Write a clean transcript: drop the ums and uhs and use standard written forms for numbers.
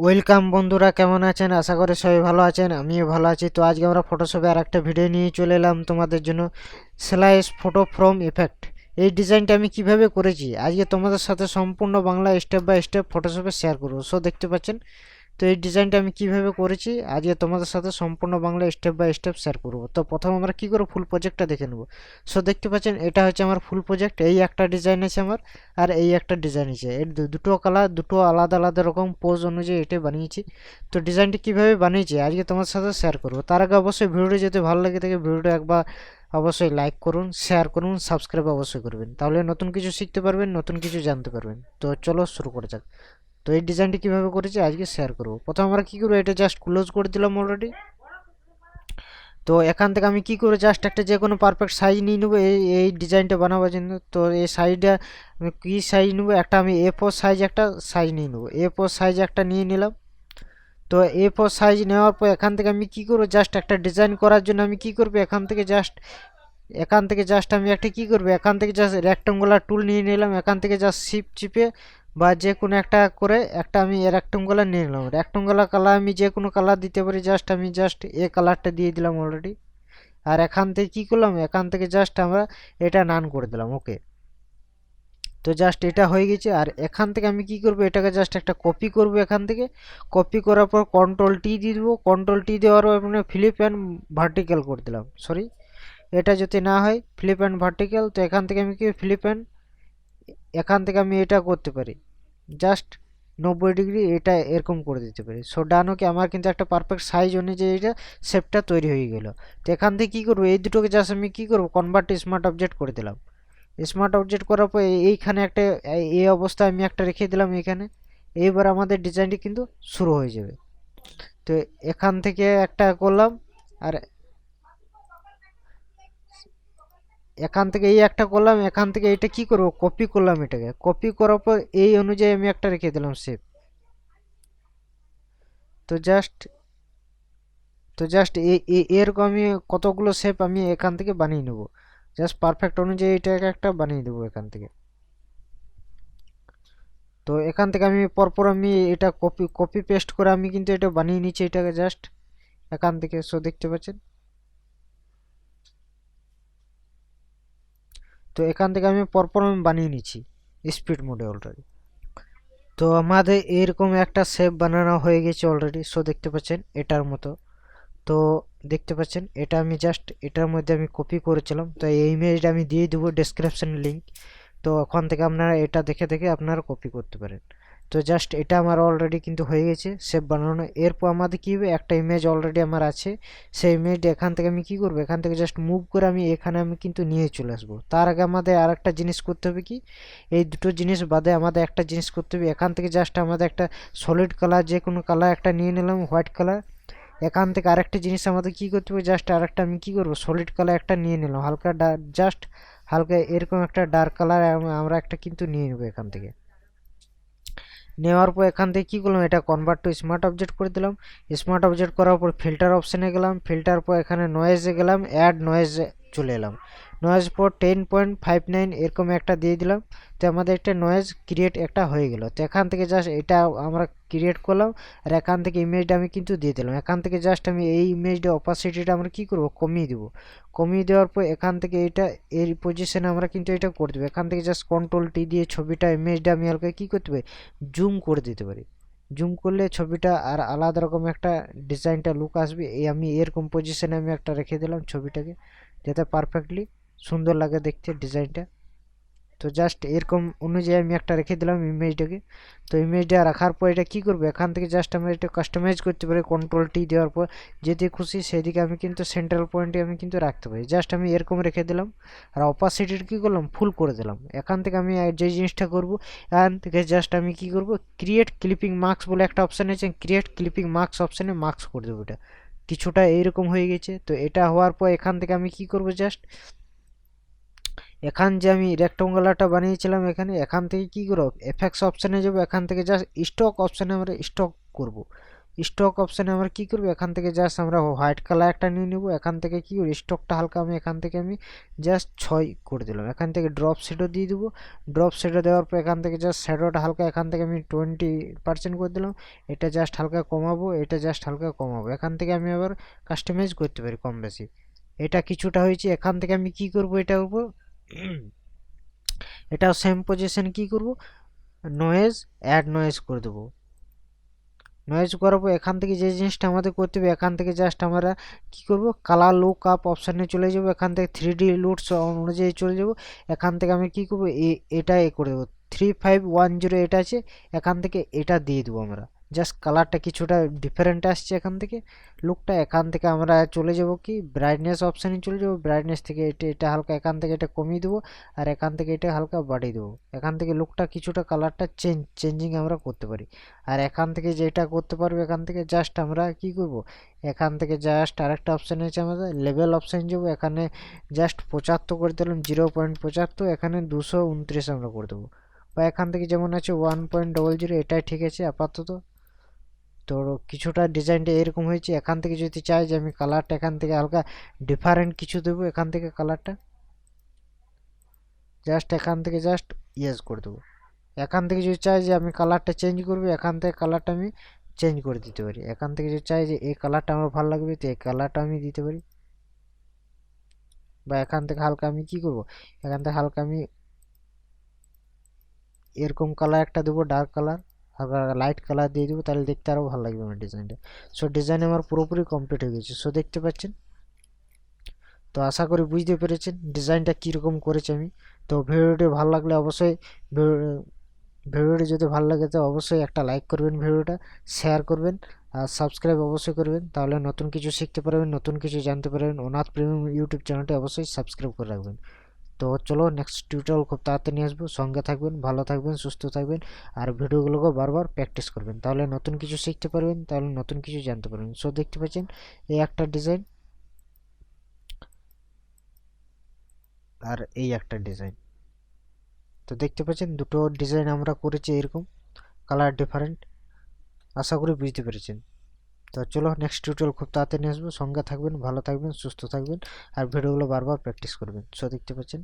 Welcome বন্ধুরা, কেমন আছেন? আশা করি সবাই ভালো আছেন, আমিও ভালো আছি। তো আজকে আমরা ফটোশপে আর একটা ভিডিও নিয়ে চলে এলাম তোমাদের জন্য। স্লাইস ফটো ফ্রম ইফেক্ট, এই ডিজাইনটা আমি কিভাবে করেছি আজকে তোমাদের সাথে সম্পূর্ণ বাংলা স্টেপ বাই স্টেপ ফটোশপে শেয়ার করবো। সো দেখতে পাচ্ছেন, তো এই ডিজাইনটা আমি কিভাবে করেছি আজকে তোমাদের সাথে সম্পূর্ণ Bangla step by step share করব। তো প্রথম আমরা কি করে ফুল প্রজেক্টটা দেখে নেব। সো দেখতে পাচ্ছেন, এটা হচ্ছে আমার ফুল প্রজেক্ট। এই একটা ডিজাইন আছে আমার, আর এই একটা ডিজাইন আছে। এর দুটো কালার, দুটো আলাদা আলাদা রকম পোজ অনুযায়ী এটা বানিয়েছি। তো ডিজাইনটি কিভাবে বানিয়েছি আজকে তোমার সাথে শেয়ার করব। তার আগে অবশ্যই ভিডিওটি যদি ভালো লাগে থাকে ভিডিওটা একবার অবশ্যই লাইক করুন, শেয়ার করুন, সাবস্ক্রাইব অবশ্যই করবেন, তাহলে নতুন কিছু শিখতে পারবেন, নতুন কিছু জানতে পারবেন। তো চলো শুরু করা যাক। তো এই ডিজাইনটি কিভাবে করেছি আজকে শেয়ার করব। প্রথম আমরা কি করবো, এটা জাস্ট ক্লোজ করে দিলাম অলরেডি। তো এখান থেকে আমি কি করে জাস্ট একটা যে কোনো পারফেক্ট সাইজ নিয়ে নেবো এই এই ডিজাইনটা বানাবার জন্য। তো এই সাইজটা আমি কী সাইজ নেবো, একটা আমি A4 সাইজ একটা সাইজ নিয়ে নেবো। A4 সাইজ একটা নিয়ে নিলাম। তো A4 সাইজ নেওয়ার পর এখান থেকে আমি কি করবো, জাস্ট একটা ডিজাইন করার জন্য আমি কি করবো, এখান থেকে জাস্ট আমি একটা কি করবো, এখান থেকে জাস্ট রেক্টাঙ্গুলার টুল নিয়ে নিলাম। এখান থেকে জাস্ট শিফট চিপে বা যে কোনো একটা করে একটা আমি রেক্টাঙ্গুলার নিয়ে নিলাম। রেক্টাঙ্গুলার কালার আমি যে কোনো কালার দিতে পারি, জাস্ট এ কালারটা দিয়ে দিলাম অলরেডি। আর এখান থেকে কি করলাম, এখান থেকে জাস্ট আমরা এটা নান করে দিলাম। ওকে, তো জাস্ট এটা হয়ে গেছে। আর এখান থেকে আমি কি করব, এটাকে জাস্ট একটা কপি করব। এখান থেকে কপি করার পর কন্ট্রোল টি দিয়ে দেবো। কন্ট্রোল টি দেওয়ার পর মানে ফ্লিপ অ্যান্ড ভার্টিক্যাল করে দিলাম। সরি, এটা যদি না হয় ফ্লিপ অ্যান্ড ভার্টিক্যাল, তো এখান থেকে আমি কি ফ্লিপ অ্যান্ড, এখান থেকে আমি এটা করতে পারি জাস্ট 90 ডিগ্রি, এটা এরকম করে দিতে পারি। সো ডান। ওকে, আমার কিন্তু একটা পারফেক্ট সাইজ অনুযায়ী এটা শেপটা তৈরি হয়ে গেল। তো এখান থেকে কী করবো, এই দুটোকে জাস্ট আমি কী করবো, কনভার্ট স্মার্ট অবজেক্ট করে দিলাম। স্মার্ট অবজেক্ট করার পর এইখানে একটা এই অবস্থায় আমি একটা রেখে দিলাম এখানে। এইবার আমাদের ডিজাইনটি কিন্তু শুরু হয়ে যাবে। তো এখান থেকে একটা করলাম, আর এখান থেকে এই একটা করলাম। এখান থেকে এটা কি করব, কপি করলাম। এটাকে কপি করার পর এই অনুযায়ী আমি একটা রেখে দিলাম শেপ। তো জাস্ট এরকম আমি কতগুলো শেপ আমি এখান থেকে বানিয়ে নেব। জাস্ট পারফেক্ট অনুযায়ী এটাকে একটা বানিয়ে দেবো এখান থেকে। তো এখান থেকে আমি পরপর আমি এটা কপি কপি পেস্ট করে আমি কিন্তু এটা বানিয়ে নিচ্ছি এটাকে জাস্ট এখান থেকে। সো দেখতে পাচ্ছেন, তো এখান থেকে আমি পরপর আমি বানিয়ে নিচ্ছি স্পিড মোডে অলরেডি। তো আমাদের এরকম একটা শেপ বানানো হয়ে গেছে অলরেডি। সো দেখতে পাচ্ছেন এটার মতো। তো দেখতে পাচ্ছেন এটা আমি জাস্ট এটার মধ্যে আমি কপি করেছিলাম। তো এই ইমেজটা আমি দিয়ে দেবো ডেসক্রিপশনে লিঙ্ক। তো ওখান থেকে আপনারা এটা দেখে দেখে আপনারা কপি করতে পারেন। তো জাস্ট এটা আমার অলরেডি কিন্তু হয়ে গেছে শেপ বানানো। এরপর আমাদের কী হবে, একটা ইমেজ অলরেডি আমার আছে। সেই ইমেজটা এখান থেকে আমি কি করব, এখান থেকে জাস্ট মুভ করে আমি এখানে আমি কিন্তু নিয়ে চলে আসবো। তার আগে আমাদের আর একটা জিনিস করতে হবে কি, এই দুটো জিনিস বাদে আমাদের একটা জিনিস করতে হবে। এখান থেকে জাস্ট আমাদের একটা সলিড কালার, যে কোনো কালার একটা নিয়ে নিলাম, হোয়াইট কালার। এখান থেকে আরেকটা জিনিস আমাদের কি করতে হবে, জাস্ট আরেকটা আমি কি করব, সলিড কালার একটা নিয়ে নিলাম, হালকা জাস্ট হালকা এরকম একটা ডার্ক কালার আমরা একটা কিন্তু নিয়ে নেবো এখান থেকে। নেওয়ার পর এখান থেকে কী করলাম, এটা কনভার্ট টু স্মার্ট অবজেক্ট করে দিলাম। স্মার্ট অবজেক্ট করার পর ফিল্টার অপশানে গেলাম। ফিল্টার পর এখানে নয়েজে গেলাম, অ্যাড নয়েজে চলে এলাম। নয়েজ পর 10.59 এরকম একটা দিয়ে দিলাম। তো আমাদের একটা নয়েজ ক্রিয়েট একটা হয়ে গেল। তো এখান থেকে জাস্ট এটা আমরা ক্রিয়েট করলাম। আর এখান থেকে ইমেজটা আমি কিন্তু দিয়ে দিলাম। এখান থেকে জাস্ট আমি এই ইমেজটা অপাসিটিটা আমরা কী করবো, কমিয়ে দেবো। কমিয়ে দেওয়ার পর এখান থেকে এটা এর পজিশনে আমরা কিন্তু এটা করে দেবো। এখান থেকে জাস্ট কন্ট্রোল টি দিয়ে ছবিটা ইমেজটা আমি হালকা কী করতে পারি, জুম করে দিতে পারি। জুম করলে ছবিটা আর আলাদা রকম একটা ডিজাইনটা লুক আসবে। এই আমি এরকম পজিশনে আমি একটা রেখে দিলাম ছবিটাকে, যাতে পারফেক্টলি সুন্দর লাগে দেখতে ডিজাইনটা। তো জাস্ট এরকম অনুযায়ী আমি একটা রেখে দিলাম ইমেজটাকে। তো ইমেজটা রাখার পর এটা কি করবো, এখান থেকে জাস্ট আমরা এটা কাস্টমাইজ করতে পারি কন্ট্রোল টি দেওয়ার পর। যেদিকে খুশি সেদিকে আমি কিন্তু সেন্ট্রাল পয়েন্টে আমি কিন্তু রাখতে পারি। জাস্ট আমি এরকম রেখে দিলাম। আর অপাসিটির কী করলাম, ফুল করে দিলাম। এখান থেকে আমি যে জিনিসটা করব, এখান থেকে জাস্ট আমি কি করব, ক্রিয়েট ক্লিপিং মার্কস বলে একটা অপশান আছে, ক্রিয়েট ক্লিপিং মার্কস অপশানে মার্কস করে দেবো। এটা কিছুটা এইরকম হয়ে গেছে। তো এটা হওয়ার পর এখান থেকে আমি কি করব, জাস্ট এখান যে আমি রেক্ট্যাঙ্গুলারটা বানিয়েছিলাম এখানে, এখান থেকে কি করব, এফেক্টস অপশানে যাব। এখান থেকে জাস্ট স্টক অপশানে আমরা স্টক করব। স্টক অপশানে আমরা কি করব, এখান থেকে জাস্ট আমরা হোয়াইট কালার একটা নিয়ে নেব। এখান থেকে কি করি, স্টকটা হালকা আমি এখান থেকে আমি জাস্ট 6 করে দিলাম। এখান থেকে ড্রপ শ্যাডো দিয়ে দেবো। ড্রপ শ্যাডো দেওয়ার পর এখান থেকে জাস্ট শ্যাডোটা হালকা এখান থেকে আমি 20% করে দিলাম। এটা জাস্ট হালকা কমাবো, এটা জাস্ট হালকা কমাবো। এখান থেকে আমি আবার কাস্টমাইজ করতে পারি কম বেশি। এটা কিছুটা হয়েছে। এখান থেকে আমি কি করব, এটার উপর এটাও সেম পজিশন কি করব, নয়েজ অ্যাড নয়েজ করে দেবো। নয়েজ করাবো। এখান থেকে যে জিনিসটা আমাদের করতে হবে, এখান থেকে জাস্ট আমরা কি করব, কালার লুক আপ অপশানে চলে যাব। এখান থেকে 3D লুটস অনুযায়ী চলে যাব। এখান থেকে আমি কি করব, এটা করে দেবো 3510 এটা আছে, এখান থেকে এটা দিয়ে দেবো আমরা। জাস্ট কালারটা কিছুটা ডিফারেন্ট আসছে এখান থেকে লুকটা। এখান থেকে আমরা চলে যাব কি ব্রাইটনেস অপশানে চলে যাব। ব্রাইটনেস থেকে এটা হালকা এখান থেকে এটা কমিয়ে দেবো, আর এখান থেকে এটা হালকা বাড়িয়ে দেবো। এখান থেকে লুকটা কিছুটা কালারটা চেঞ্জিং আমরা করতে পারি। আর এখান থেকে যেটা করতে পারবো, এখান থেকে জাস্ট আমরা কি করব, এখান থেকে জাস্ট আরেকটা অপশান আছে আমাদের লেভেল অপশান যাবো। এখানে জাস্ট 75 করে দিলাম, 0.75। এখানে 229 আমরা করে দেবো। বা এখান থেকে যেমন আছে 1.00, এটাই ঠিক আছে আপাতত। তো কিছুটা ডিজাইনটা এরকম হয়েছে। এখান থেকে যদি চাই যে আমি কালারটা এখান থেকে হালকা ডিফারেন্ট কিছু দেবো, এখান থেকে কালারটা জাস্ট এখান থেকে জাস্ট ইয়েস করে দেবো। এখান থেকে যদি চাই যে আমি কালারটা চেঞ্জ করবো, এখান থেকে কালারটা আমি চেঞ্জ করে দিতে পারি। এখান থেকে যদি চাই যে এই কালারটা আমার ভালো লাগবে, তো এই কালারটা আমি দিতে পারি। বা এখান থেকে হালকা আমি কি করব, এখান থেকে হালকা আমি এরকম কালার একটা দেবো, ডার্ক কালার, হালকা লাইট কালার দিয়ে দেবো, তাহলে দেখতে আরও ভালো লাগবে আমার ডিজাইনটা। সো ডিজাইন আমার পুরোপুরি কমপ্লিট হয়ে গেছে। সো দেখতে পাচ্ছেন। তো আশা করি বুঝতে পেরেছেন ডিজাইনটা কীরকম করেছি আমি। তো ভিডিওটি ভালো লাগলে অবশ্যই ভিডিওটি যদি ভালো লাগে তো অবশ্যই একটা লাইক করবেন, ভিডিওটা শেয়ার করবেন, আর সাবস্ক্রাইব অবশ্যই করবেন। তাহলে নতুন কিছু শিখতে পারবেন, নতুন কিছু জানতে পারবেন। অনাথ প্রেমিক ইউটিউব চ্যানেলটি অবশ্যই সাবস্ক্রাইব করে রাখবেন। তো চলো নেক্সট টিউটোরিয়াল খুব তাড়াতাড়ি নিয়ে আসবো। সঙ্গে থাকবেন, ভালো থাকবেন, সুস্থ থাকবেন, আর ভিডিওগুলোকে বারবার প্র্যাকটিস করবেন। তাহলে নতুন কিছু শিখতে পারবেন, তাহলে নতুন কিছু জানতে পারবেন। সো দেখতে পাচ্ছেন এই একটা ডিজাইন, আর এই একটা ডিজাইন। তো দেখতে পাচ্ছেন দুটো ডিজাইন আমরা করেছি এরকম, কালার ডিফারেন্ট। আশা করি বুঝতে পেরেছেন। তো চলো নেক্সট টিউটোরিয়াল খুব তাড়াতাড়ি আসবো। সঙ্গে থাকবেন, ভালো থাকবেন, সুস্থ থাকবেন, আর ভিডিওগুলো বারবার প্র্যাকটিস করবেন। সো দেখতে পাচ্ছেন।